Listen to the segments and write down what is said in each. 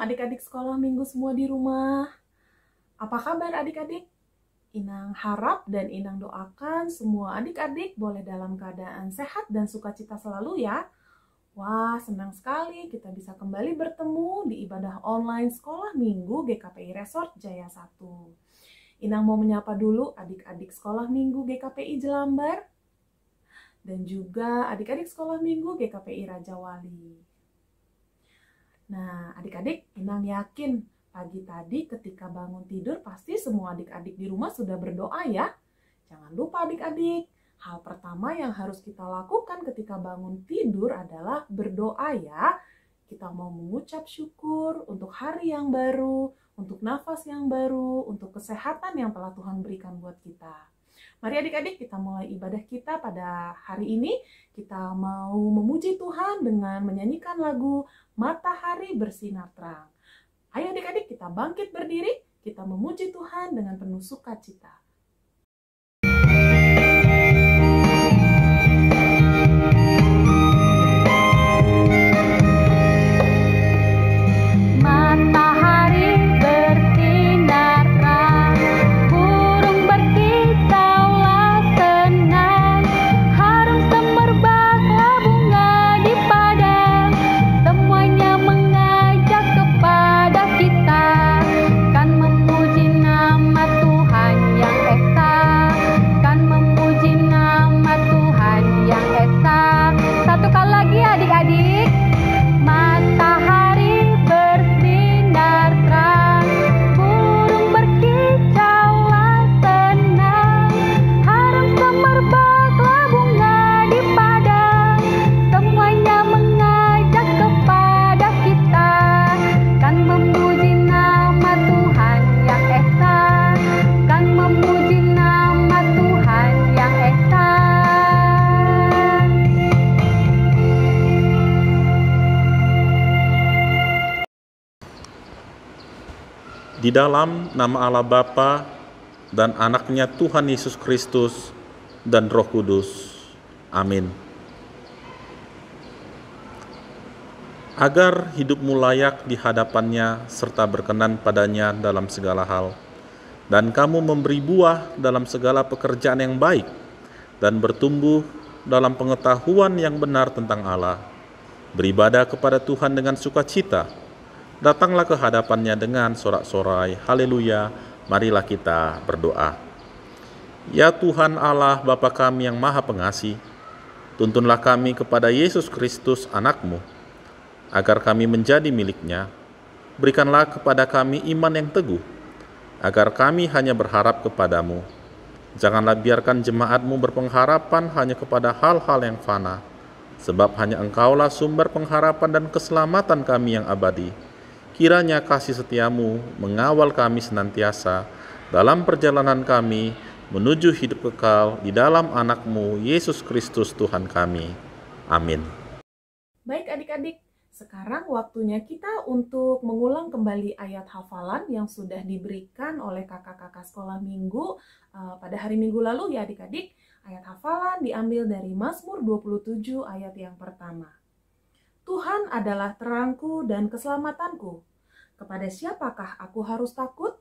adik-adik sekolah minggu semua di rumah. Apa kabar adik-adik? Inang harap dan Inang doakan semua adik-adik boleh dalam keadaan sehat dan sukacita selalu ya. Wah, senang sekali kita bisa kembali bertemu di ibadah online sekolah minggu GKPI Resort Jaya 1. Inang mau menyapa dulu adik-adik sekolah minggu GKPI Jelambar dan juga adik-adik sekolah minggu GKPI Raja Wali. Nah, adik-adik, Inang yakin pagi tadi ketika bangun tidur pasti semua adik-adik di rumah sudah berdoa ya. Jangan lupa adik-adik, hal pertama yang harus kita lakukan ketika bangun tidur adalah berdoa ya. Kita mau mengucap syukur untuk hari yang baru, untuk nafas yang baru, untuk kesehatan yang telah Tuhan berikan buat kita. Mari adik-adik kita mulai ibadah kita pada hari ini. Kita mau memuji Tuhan dengan menyanyikan lagu Matahari Bersinar Terang. Ayo adik-adik kita bangkit berdiri, kita memuji Tuhan dengan penuh sukacita. Di dalam nama Allah Bapa dan Anaknya Tuhan Yesus Kristus dan Roh Kudus. Amin. Agar hidupmu layak di hadapannya serta berkenan padanya dalam segala hal, dan kamu memberi buah dalam segala pekerjaan yang baik, dan bertumbuh dalam pengetahuan yang benar tentang Allah. Beribadah kepada Tuhan dengan sukacita. Datanglah ke hadapannya dengan sorak-sorai, haleluya, marilah kita berdoa. Ya Tuhan Allah Bapa kami yang maha pengasih, tuntunlah kami kepada Yesus Kristus anak-Mu, agar kami menjadi milik-Nya. Berikanlah kepada kami iman yang teguh, agar kami hanya berharap kepadamu. Janganlah biarkan jemaat-Mu berpengharapan hanya kepada hal-hal yang fana, sebab hanya Engkaulah sumber pengharapan dan keselamatan kami yang abadi. Kiranya kasih setiamu mengawal kami senantiasa dalam perjalanan kami menuju hidup kekal di dalam anak-Mu, Yesus Kristus Tuhan kami. Amin. Baik adik-adik, sekarang waktunya kita untuk mengulang kembali ayat hafalan yang sudah diberikan oleh kakak-kakak sekolah minggu pada hari minggu lalu ya adik-adik. Ayat hafalan diambil dari Mazmur 27 ayat yang pertama. Tuhan adalah terangku dan keselamatanku. Kepada siapakah aku harus takut?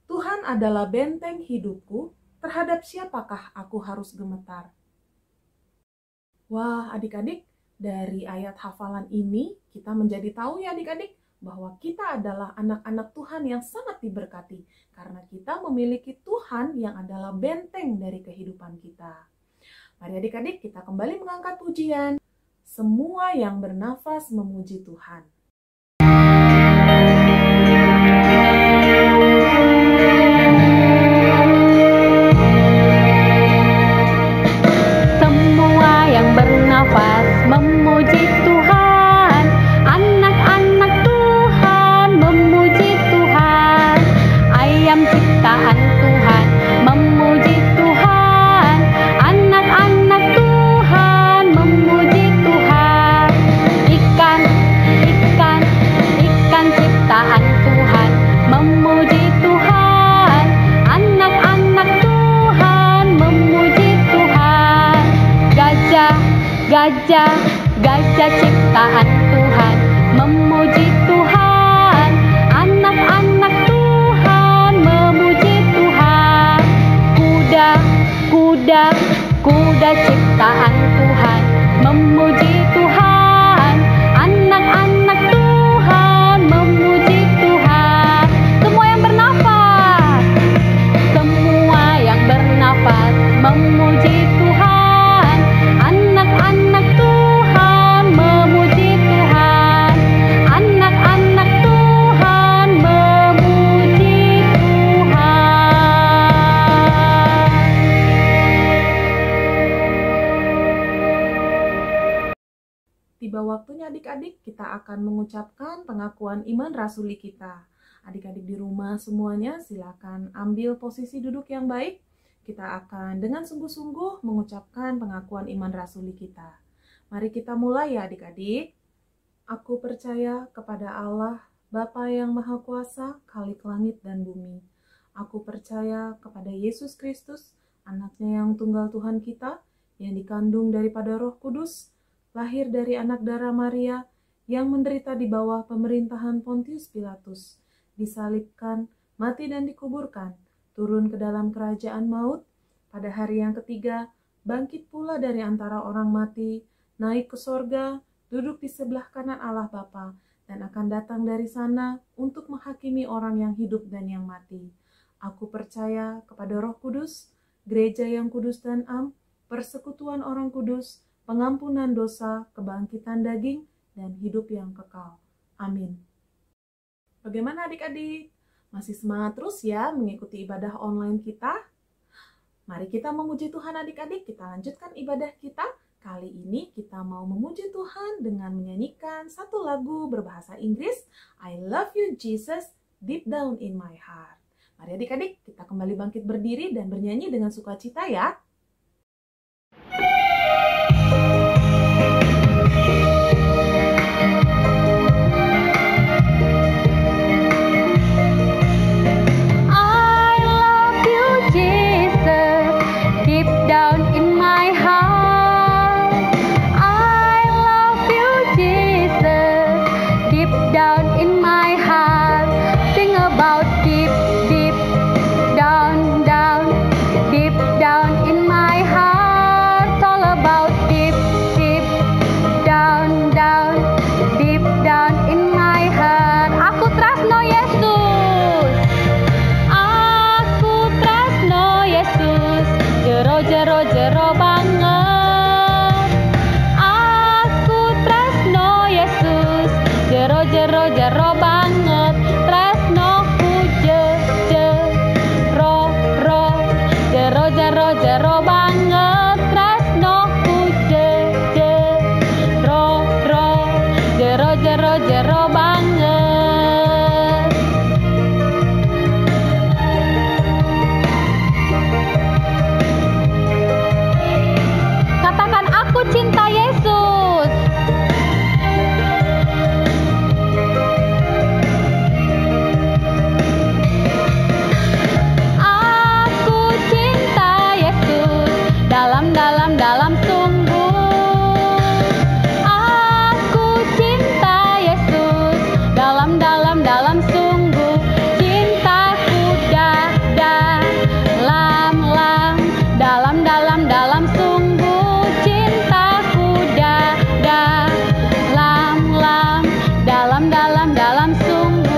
Tuhan adalah benteng hidupku. Terhadap siapakah aku harus gemetar? Wah, adik-adik, dari ayat hafalan ini kita menjadi tahu ya adik-adik bahwa kita adalah anak-anak Tuhan yang sangat diberkati karena kita memiliki Tuhan yang adalah benteng dari kehidupan kita. Mari adik-adik kita kembali mengangkat pujian. Semua yang bernafas memuji Tuhan. Semua yang bernafas memuji Tuhan. Anak-anak Tuhan memuji Tuhan. Ayam ciptaan Tuhan memuji Tuhan. Anak-anak Tuhan memuji Tuhan. Ikan ciptaan Tuhan memuji Tuhan. Anak-anak Tuhan memuji Tuhan. Gajah ciptaan Tuhan memuji Tuhan. kuda ciptaan Tuhan memuji Tuhan, anak-anak Tuhan memuji Tuhan. Semua yang bernafas, semua yang bernafas memuji Tuhan, anak-anak Tuhan memuji Tuhan, anak-anak Tuhan memuji Tuhan. Tiba waktunya adik-adik, kita akan mengucapkan pengakuan iman rasuli kita. Adik-adik di rumah semuanya silakan ambil posisi duduk yang baik. Kita akan dengan sungguh-sungguh mengucapkan pengakuan iman rasuli kita. Mari kita mulai ya adik-adik. Aku percaya kepada Allah, Bapa yang Maha Kuasa, Khalik langit dan bumi. Aku percaya kepada Yesus Kristus, anaknya yang tunggal Tuhan kita, yang dikandung daripada Roh Kudus, lahir dari anak darah Maria, yang menderita di bawah pemerintahan Pontius Pilatus, disalibkan, mati dan dikuburkan, turun ke dalam kerajaan maut, pada hari yang ketiga, bangkit pula dari antara orang mati, naik ke sorga, duduk di sebelah kanan Allah Bapa, dan akan datang dari sana untuk menghakimi orang yang hidup dan yang mati. Aku percaya kepada Roh Kudus, gereja yang kudus dan am, persekutuan orang kudus, pengampunan dosa, kebangkitan daging, dan hidup yang kekal. Amin. Bagaimana adik-adik? Masih semangat terus ya mengikuti ibadah online kita? Mari kita memuji Tuhan adik-adik, kita lanjutkan ibadah kita. Kali ini kita mau memuji Tuhan dengan menyanyikan satu lagu berbahasa Inggris, I Love You Jesus, Deep Down in My Heart. Mari adik-adik, kita kembali bangkit berdiri dan bernyanyi dengan sukacita ya. Jero banget tresnoku jero banget tresnoku jero banget. Katakan aku cinta Yesus. Dalam sungguh aku cinta Yesus, dalam sungguh cintaku dalam sungguh cintaku dalam sungguh.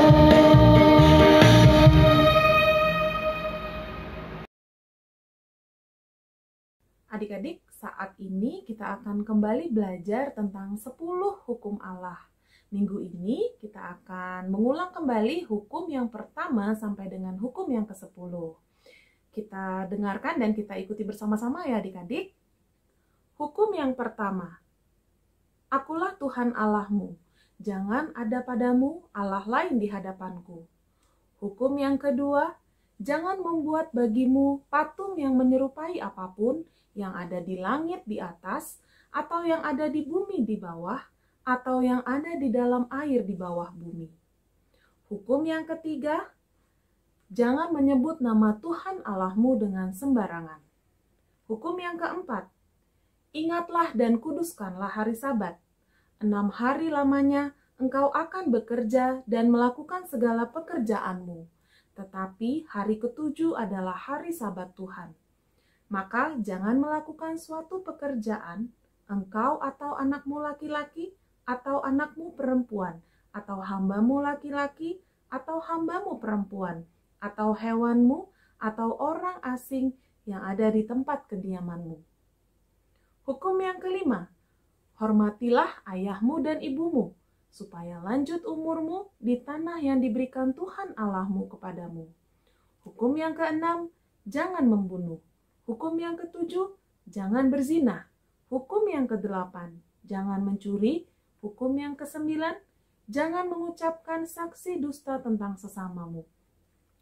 Adik-adik, saat ini kita akan kembali belajar tentang 10 hukum Allah. Minggu ini kita akan mengulang kembali hukum yang pertama sampai dengan hukum yang ke-10. Kita dengarkan dan kita ikuti bersama-sama ya adik-adik. Hukum yang pertama, Akulah Tuhan Allahmu, jangan ada padamu Allah lain di hadapanku. Hukum yang kedua, jangan membuat bagimu patung yang menyerupai apapun yang ada di langit di atas, atau yang ada di bumi di bawah, atau yang ada di dalam air di bawah bumi. Hukum yang ketiga, jangan menyebut nama Tuhan Allahmu dengan sembarangan. Hukum yang keempat, ingatlah dan kuduskanlah hari Sabat. 6 hari lamanya engkau akan bekerja dan melakukan segala pekerjaanmu. Tetapi hari ke-7 adalah hari Sabat Tuhan. Maka jangan melakukan suatu pekerjaan, engkau atau anakmu laki-laki, atau anakmu perempuan, atau hambamu laki-laki, atau hambamu perempuan, atau hewanmu, atau orang asing yang ada di tempat kediamanmu. Hukum yang kelima, hormatilah ayahmu dan ibumu, supaya lanjut umurmu di tanah yang diberikan Tuhan Allahmu kepadamu. Hukum yang keenam, jangan membunuh. Hukum yang ketujuh, jangan berzina. Hukum yang kedelapan, jangan mencuri. Hukum yang kesembilan, jangan mengucapkan saksi dusta tentang sesamamu.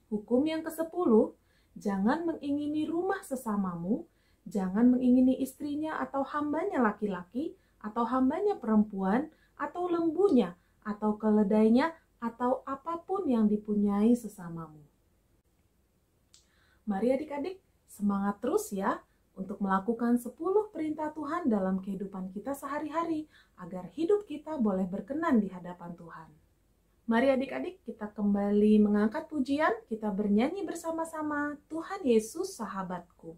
Hukum yang kesepuluh, jangan mengingini rumah sesamamu, jangan mengingini istrinya atau hambanya laki-laki, atau hambanya perempuan, atau lembunya, atau keledainya, atau apapun yang dipunyai sesamamu. Mari adik-adik, semangat terus ya untuk melakukan 10 perintah Tuhan dalam kehidupan kita sehari-hari agar hidup kita boleh berkenan di hadapan Tuhan. Mari adik-adik kita kembali mengangkat pujian, kita bernyanyi bersama-sama Tuhan Yesus Sahabatku.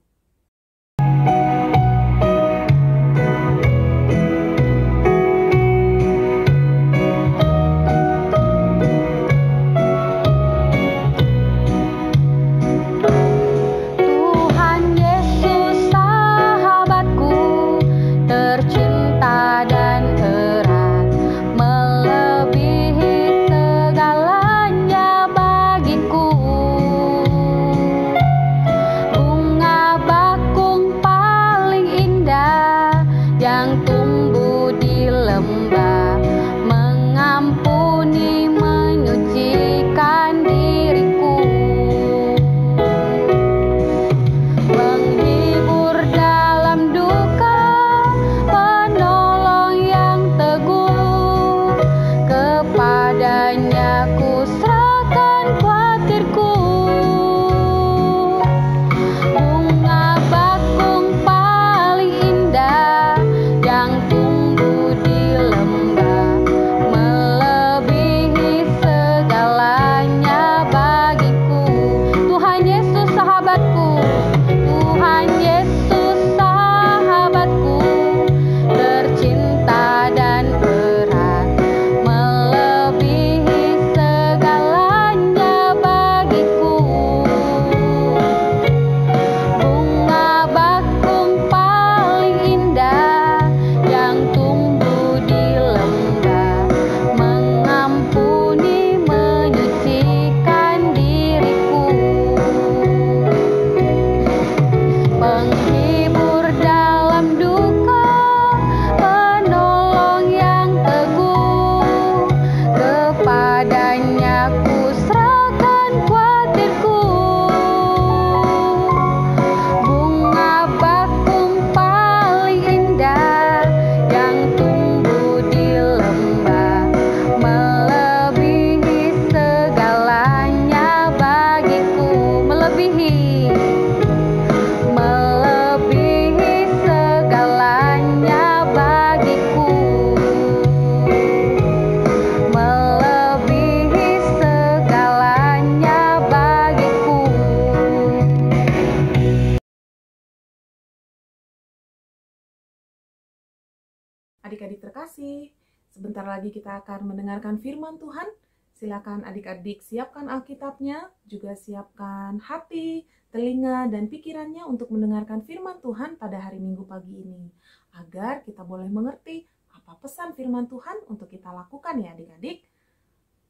Adik-adik terkasih, sebentar lagi kita akan mendengarkan firman Tuhan. Silakan adik-adik siapkan Alkitabnya, juga siapkan hati, telinga, dan pikirannya untuk mendengarkan firman Tuhan pada hari Minggu pagi ini. Agar kita boleh mengerti apa pesan firman Tuhan untuk kita lakukan ya adik-adik.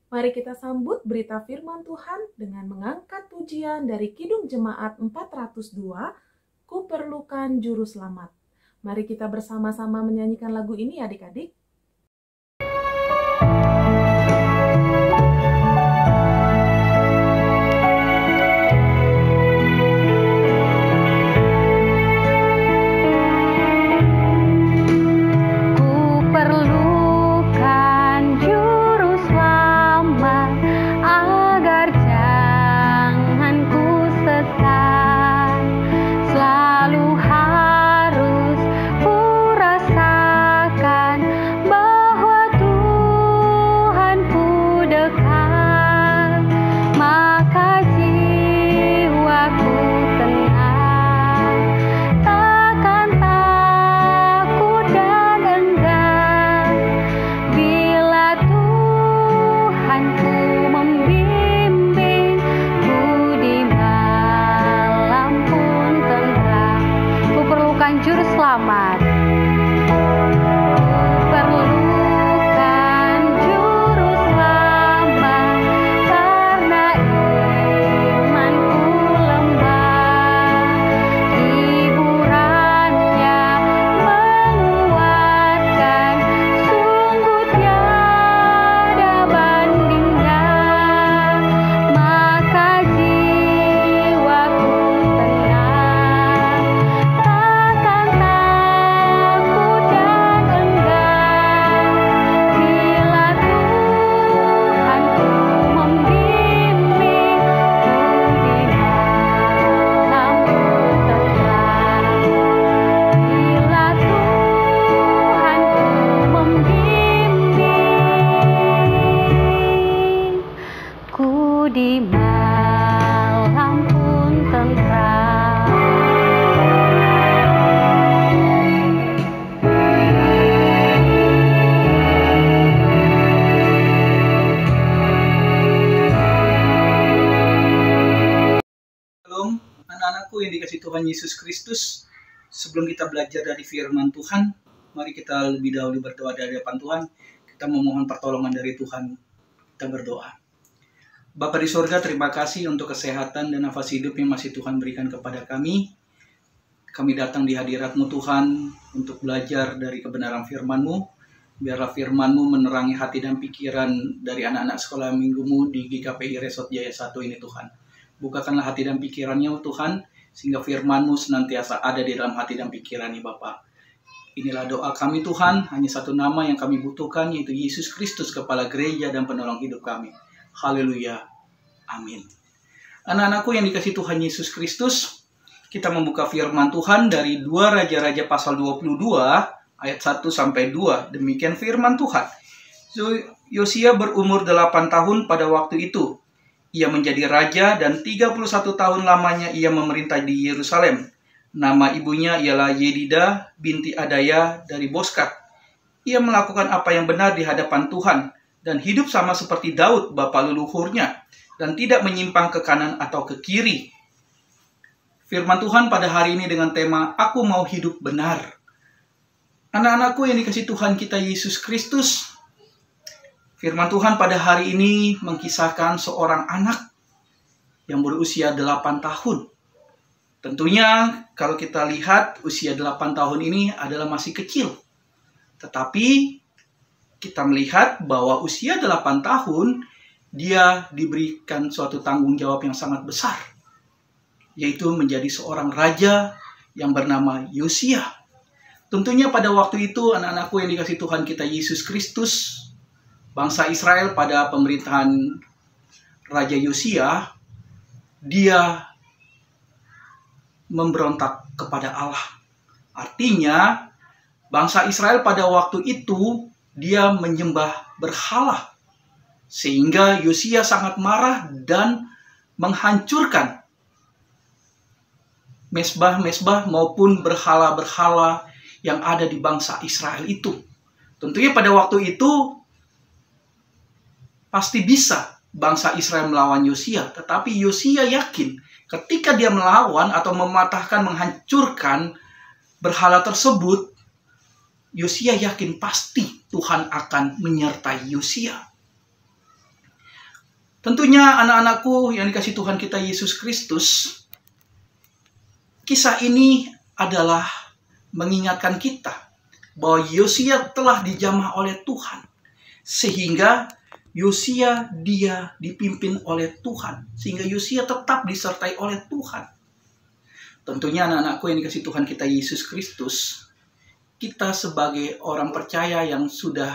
Mari kita sambut berita firman Tuhan dengan mengangkat pujian dari Kidung Jemaat 402, Kuperlukan Juru Selamat. Mari kita bersama-sama menyanyikan lagu ini adik-adik. Selalu harus ku rasakan Tuhan Yesus Kristus, sebelum kita belajar dari firman Tuhan, mari kita lebih dahulu berdoa di hadapan Tuhan. Kita memohon pertolongan dari Tuhan. Kita berdoa. Bapa di surga, terima kasih untuk kesehatan dan nafas hidup yang masih Tuhan berikan kepada kami. Kami datang di hadirat-Mu Tuhan untuk belajar dari kebenaran firman-Mu. Biarlah firman-Mu menerangi hati dan pikiran dari anak-anak sekolah minggu-Mu di GKPI Resort Jaya 1 ini Tuhan. Bukakanlah hati dan pikirannya Tuhan, sehingga firman-Mu senantiasa ada di dalam hati dan pikirannya Bapa. Inilah doa kami Tuhan, hanya satu nama yang kami butuhkan, yaitu Yesus Kristus, Kepala Gereja dan Penolong hidup kami. Haleluya. Amin. Anak-anakku yang dikasihi Tuhan Yesus Kristus, kita membuka firman Tuhan dari 2 Raja-Raja pasal 22, ayat 1-2. Demikian firman Tuhan. Yosia berumur 8 tahun pada waktu itu. Ia menjadi raja dan 31 tahun lamanya ia memerintah di Yerusalem. Nama ibunya ialah Yedida binti Adaya dari Boskat. Ia melakukan apa yang benar di hadapan Tuhan dan hidup sama seperti Daud bapa leluhurnya dan tidak menyimpang ke kanan atau ke kiri. Firman Tuhan pada hari ini dengan tema Aku Mau Hidup Benar. Anak-anakku yang dikasihi Tuhan kita Yesus Kristus, firman Tuhan pada hari ini mengkisahkan seorang anak yang berusia 8 tahun. Tentunya kalau kita lihat usia 8 tahun ini adalah masih kecil. Tetapi kita melihat bahwa usia 8 tahun dia diberikan suatu tanggung jawab yang sangat besar. Yaitu menjadi seorang raja yang bernama Yosia. Tentunya pada waktu itu anak-anakku yang dikasihi Tuhan kita Yesus Kristus, bangsa Israel pada pemerintahan Raja Yosia, dia memberontak kepada Allah. Artinya, bangsa Israel pada waktu itu dia menyembah berhala. Sehingga Yosia sangat marah dan menghancurkan mesbah-mesbah maupun berhala-berhala yang ada di bangsa Israel itu. Tentunya pada waktu itu pasti bisa bangsa Israel melawan Yosia. Tetapi Yosia yakin ketika dia melawan atau mematahkan, menghancurkan berhala tersebut, Yosia yakin pasti Tuhan akan menyertai Yosia. Tentunya anak-anakku yang dikasihi Tuhan kita Yesus Kristus, kisah ini adalah mengingatkan kita bahwa Yosia telah dijamah oleh Tuhan. Sehingga Yosia dia dipimpin oleh Tuhan. Sehingga Yosia tetap disertai oleh Tuhan. Tentunya anak-anakku yang dikasihi Tuhan kita Yesus Kristus, kita sebagai orang percaya yang sudah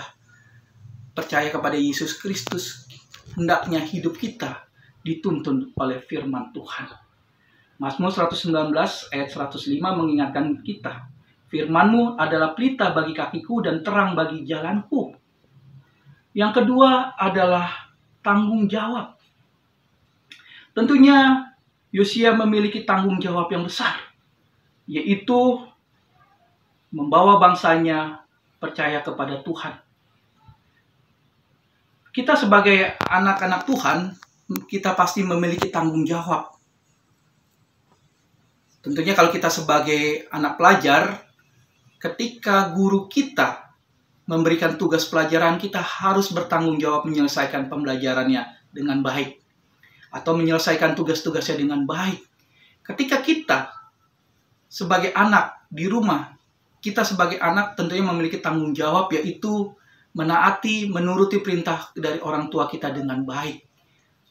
percaya kepada Yesus Kristus, hendaknya hidup kita dituntun oleh firman Tuhan. Mazmur 119 ayat 105 mengingatkan kita, Firman-Mu adalah pelita bagi kakiku dan terang bagi jalanku. Yang kedua adalah tanggung jawab. Tentunya Yosia memiliki tanggung jawab yang besar, yaitu membawa bangsanya percaya kepada Tuhan. Kita sebagai anak-anak Tuhan, kita pasti memiliki tanggung jawab. Tentunya kalau kita sebagai anak pelajar, ketika guru kita memberikan tugas pelajaran, kita harus bertanggung jawab menyelesaikan pembelajarannya dengan baik. Atau menyelesaikan tugas-tugasnya dengan baik. Ketika kita sebagai anak di rumah, kita sebagai anak tentunya memiliki tanggung jawab, yaitu menaati, menuruti perintah dari orang tua kita dengan baik.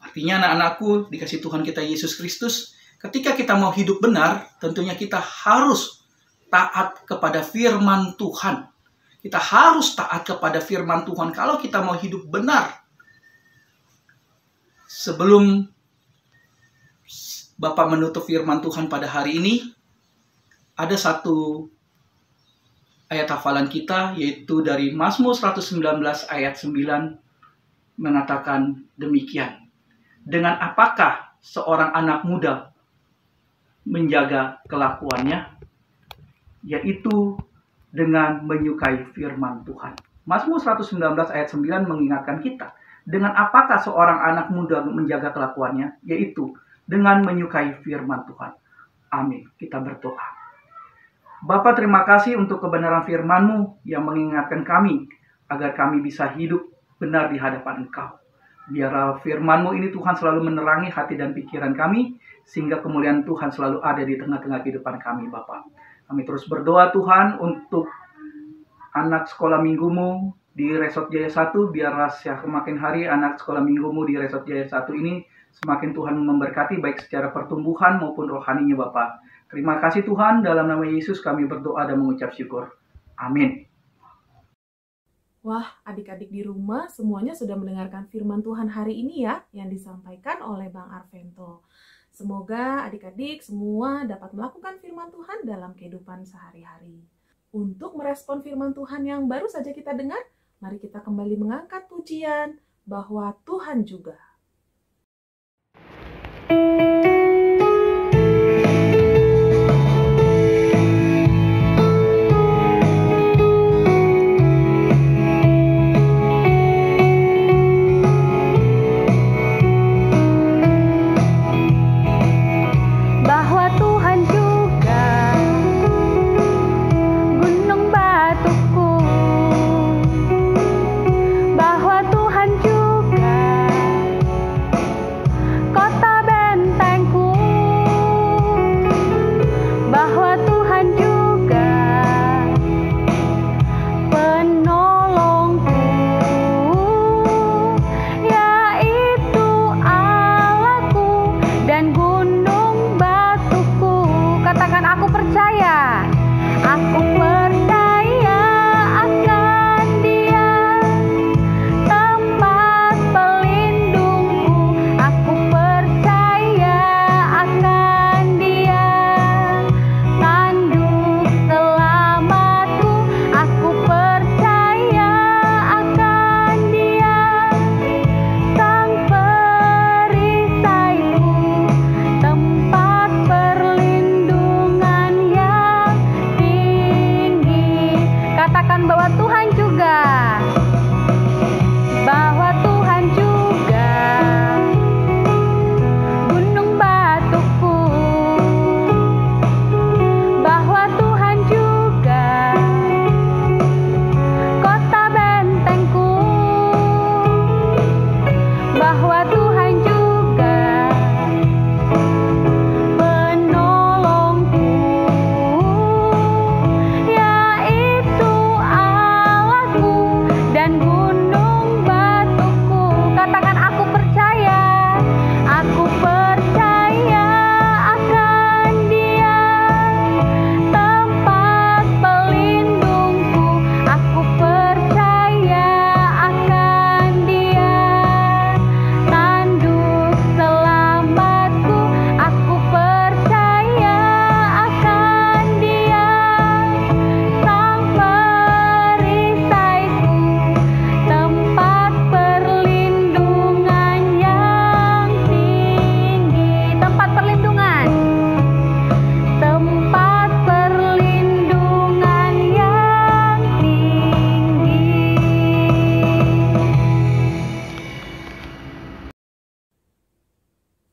Artinya anak-anakku dikasihi Tuhan kita Yesus Kristus, ketika kita mau hidup benar, tentunya kita harus taat kepada firman Tuhan. Kita harus taat kepada firman Tuhan kalau kita mau hidup benar. Sebelum Bapak menutup firman Tuhan pada hari ini, ada satu ayat hafalan kita, yaitu dari Mazmur 119 ayat 9 mengatakan demikian. Dengan apakah seorang anak muda menjaga kelakuannya? Yaitu dengan menyukai firman Tuhan. Mazmur 119 ayat 9 mengingatkan kita, dengan apakah seorang anak muda menjaga kelakuannya? Yaitu dengan menyukai firman Tuhan. Amin. Kita berdoa. Bapa, terima kasih untuk kebenaran firman-Mu yang mengingatkan kami agar kami bisa hidup benar di hadapan Engkau. Biarlah firman-Mu ini Tuhan selalu menerangi hati dan pikiran kami, sehingga kemuliaan Tuhan selalu ada di tengah-tengah kehidupan kami, Bapa. Kami terus berdoa Tuhan untuk anak sekolah minggumu di Resort Jaya 1, biarlah semakin hari anak sekolah minggumu di Resort Jaya 1 ini semakin Tuhan memberkati baik secara pertumbuhan maupun rohaninya, Bapa. Terima kasih Tuhan, dalam nama Yesus kami berdoa dan mengucap syukur. Amin. Wah, adik-adik di rumah semuanya sudah mendengarkan firman Tuhan hari ini ya, yang disampaikan oleh Bang Arvento. Semoga adik-adik semua dapat melakukan firman Tuhan dalam kehidupan sehari-hari. Untuk merespon firman Tuhan yang baru saja kita dengar, mari kita kembali mengangkat pujian bahwa Tuhan juga.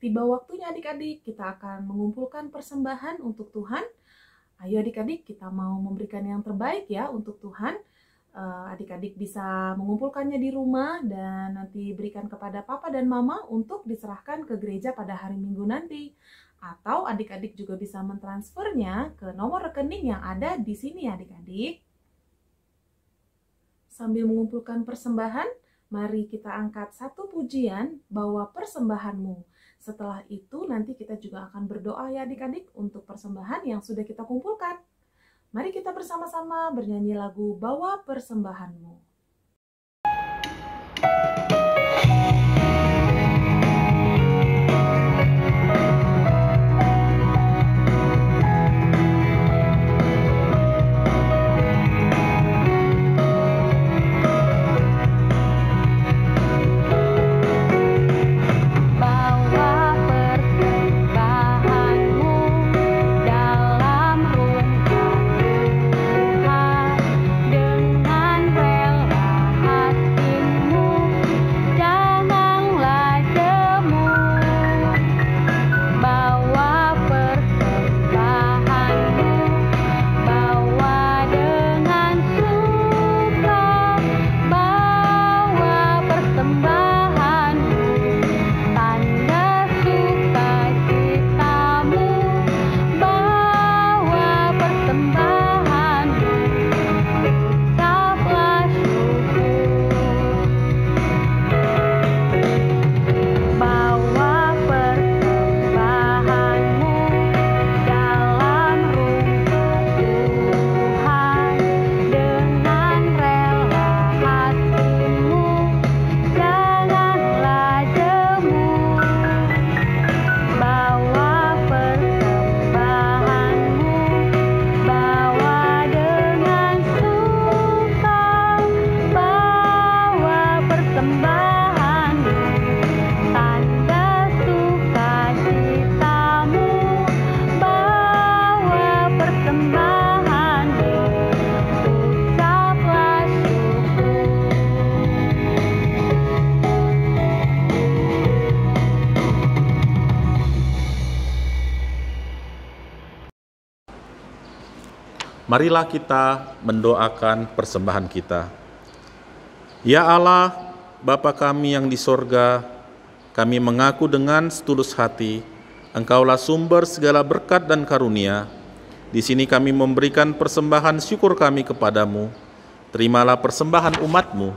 Tiba waktunya adik-adik, kita akan mengumpulkan persembahan untuk Tuhan. Ayo adik-adik, kita mau memberikan yang terbaik ya untuk Tuhan. Adik-adik bisa mengumpulkannya di rumah dan nanti berikan kepada papa dan mama untuk diserahkan ke gereja pada hari Minggu nanti. Atau adik-adik juga bisa mentransfernya ke nomor rekening yang ada di sini adik-adik. Sambil mengumpulkan persembahan, mari kita angkat satu pujian, bawa persembahanmu. Setelah itu nanti kita juga akan berdoa ya adik-adik untuk persembahan yang sudah kita kumpulkan. Mari kita bersama-sama bernyanyi lagu Bawa Persembahanmu. Dengan rela Marilah kita mendoakan persembahan kita. Ya Allah, Bapa kami yang di sorga, kami mengaku dengan setulus hati, Engkaulah sumber segala berkat dan karunia. Di sini kami memberikan persembahan syukur kami kepadamu. Terimalah persembahan umat-Mu,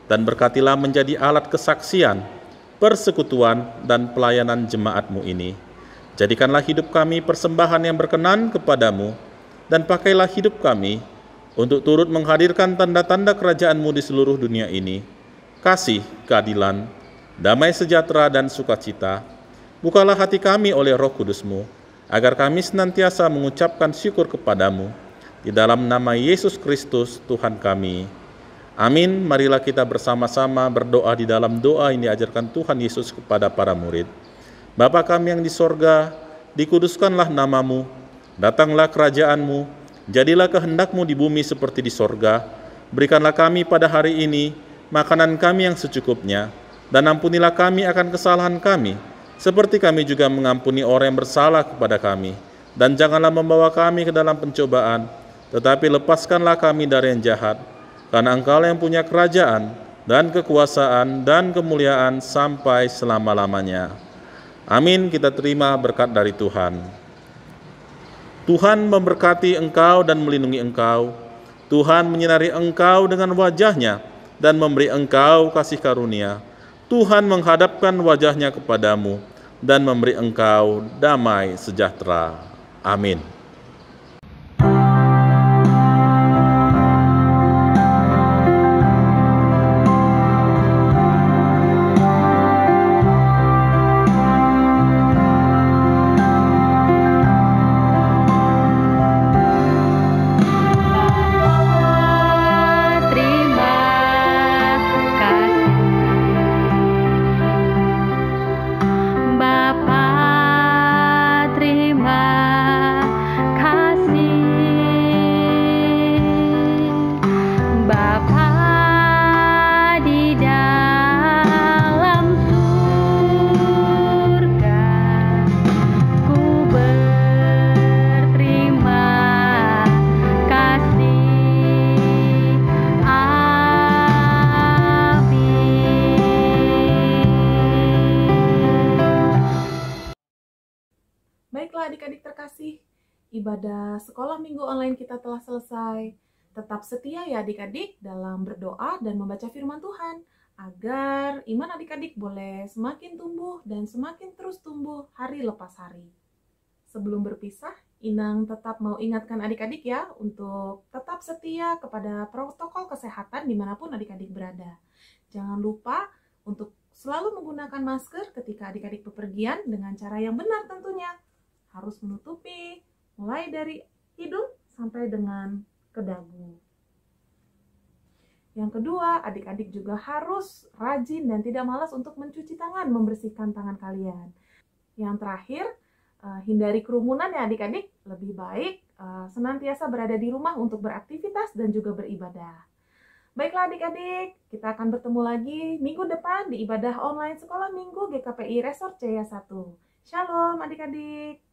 dan berkatilah menjadi alat kesaksian, persekutuan, dan pelayanan jemaat-Mu ini. Jadikanlah hidup kami persembahan yang berkenan kepadamu, dan pakailah hidup kami untuk turut menghadirkan tanda-tanda kerajaan-Mu di seluruh dunia ini, kasih, keadilan, damai sejahtera, dan sukacita. Bukalah hati kami oleh Roh Kudus-Mu, agar kami senantiasa mengucapkan syukur kepadamu, di dalam nama Yesus Kristus Tuhan kami. Amin. Marilah kita bersama-sama berdoa di dalam doa yang diajarkan Tuhan Yesus kepada para murid. Bapa kami yang di sorga, dikuduskanlah namamu, datanglah kerajaan-Mu, jadilah kehendak-Mu di bumi seperti di sorga. Berikanlah kami pada hari ini makanan kami yang secukupnya, dan ampunilah kami akan kesalahan kami, seperti kami juga mengampuni orang yang bersalah kepada kami. Dan janganlah membawa kami ke dalam pencobaan, tetapi lepaskanlah kami dari yang jahat, karena Engkaulah yang punya kerajaan, dan kekuasaan, dan kemuliaan sampai selama-lamanya. Amin. Kita terima berkat dari Tuhan. Tuhan memberkati engkau dan melindungi engkau. Tuhan menyinari engkau dengan wajah-Nya dan memberi engkau kasih karunia. Tuhan menghadapkan wajah-Nya kepadamu dan memberi engkau damai sejahtera. Amin. Baiklah adik-adik terkasih, ibadah sekolah minggu online kita telah selesai. Tetap setia ya adik-adik dalam berdoa dan membaca firman Tuhan, agar iman adik-adik boleh semakin tumbuh dan semakin terus tumbuh hari lepas hari. Sebelum berpisah, Inang tetap mau ingatkan adik-adik ya untuk tetap setia kepada protokol kesehatan dimanapun adik-adik berada. Jangan lupa untuk selalu menggunakan masker ketika adik-adik bepergian dengan cara yang benar tentunya. Harus menutupi mulai dari hidung sampai dengan ke dagu. Yang kedua, adik-adik juga harus rajin dan tidak malas untuk mencuci tangan, membersihkan tangan kalian. Yang terakhir, hindari kerumunan ya adik-adik. Lebih baik senantiasa berada di rumah untuk beraktivitas dan juga beribadah. Baiklah adik-adik, kita akan bertemu lagi minggu depan di ibadah online Sekolah Minggu GKPI Resort Jaya 1. Shalom adik-adik.